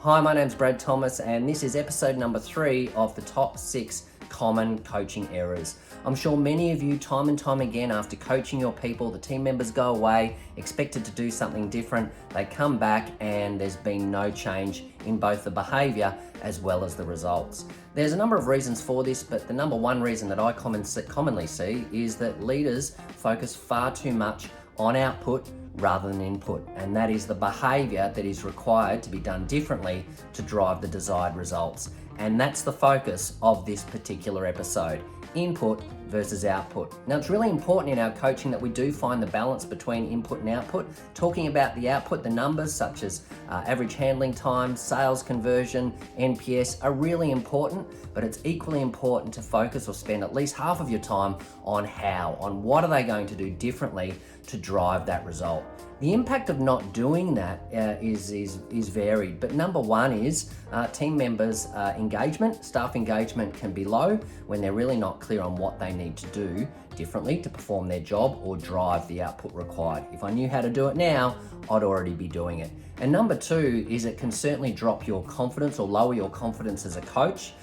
Hi, my name's Brad Thomas, and this is episode number 3 of the top 6 common coaching errors. I'm sure many of you, time and time again, after coaching your people, the team members go away, expected to do something different, they come back and there's been no change in both the behavior as well as the results. There's a number of reasons for this, but the number one reason that I commonly see is that leaders focus far too much on output rather than input, and that is the behavior that is required to be done differently to drive the desired results. And that's the focus of this particular episode: input versus output. Now, it's really important in our coaching that we do find the balance between input and output. Talking about the output, the numbers such as average handling time, sales conversion, NPS are really important, but it's equally important to focus or spend at least half of your time on on what are they going to do differently to drive that result. The impact of not doing that is varied, but number one is team members' engagement. Staff engagement can be low when they're really not clear on what they need to do differently to perform their job or drive the output required. If I knew how to do it now, I'd already be doing it. And number two is it can certainly drop your confidence or lower your confidence as a coach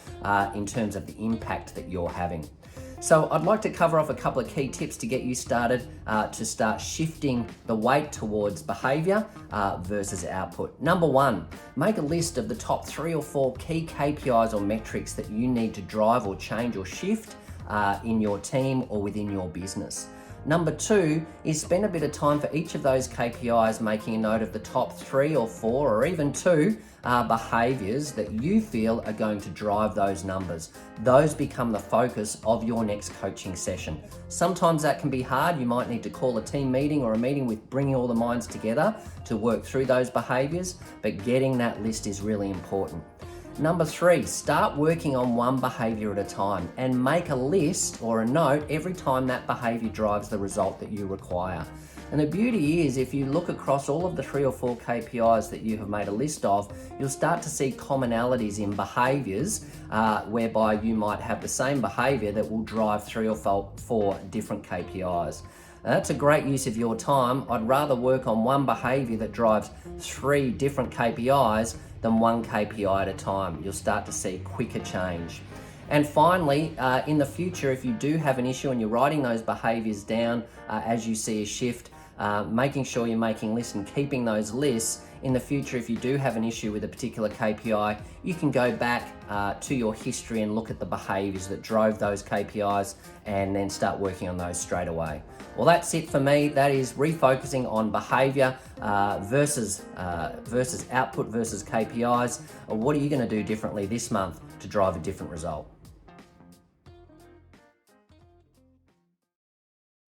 in terms of the impact that you're having. So I'd like to cover off a couple of key tips to get you started to start shifting the weight towards behavior versus output. Number one, make a list of the top 3 or 4 key KPIs or metrics that you need to drive or change or shift in your team or within your business. Number 2 is spend a bit of time for each of those KPIs, making a note of the top 3 or 4 or even 2 behaviors that you feel are going to drive those numbers. Those become the focus of your next coaching session. Sometimes that can be hard. You might need to call a team meeting or a meeting with bringing all the minds together to work through those behaviors, but getting that list is really important. Number 3, start working on one behavior at a time and make a list or a note every time that behavior drives the result that you require. And the beauty is, if you look across all of the 3 or 4 KPIs that you have made a list of, you'll start to see commonalities in behaviors whereby you might have the same behavior that will drive 3 or 4 different KPIs. Now, that's a great use of your time. I'd rather work on one behavior that drives 3 different KPIs than one KPI at a time. You'll start to see quicker change. And finally, in the future, if you do have an issue and you're writing those behaviors down as you see a shift, making sure you're making lists and keeping those lists. In the future, if you do have an issue with a particular KPI, you can go back to your history and look at the behaviors that drove those KPIs and then start working on those straight away. Well, that's it for me. That is refocusing on behavior versus output versus KPIs. What are you going to do differently this month to drive a different result?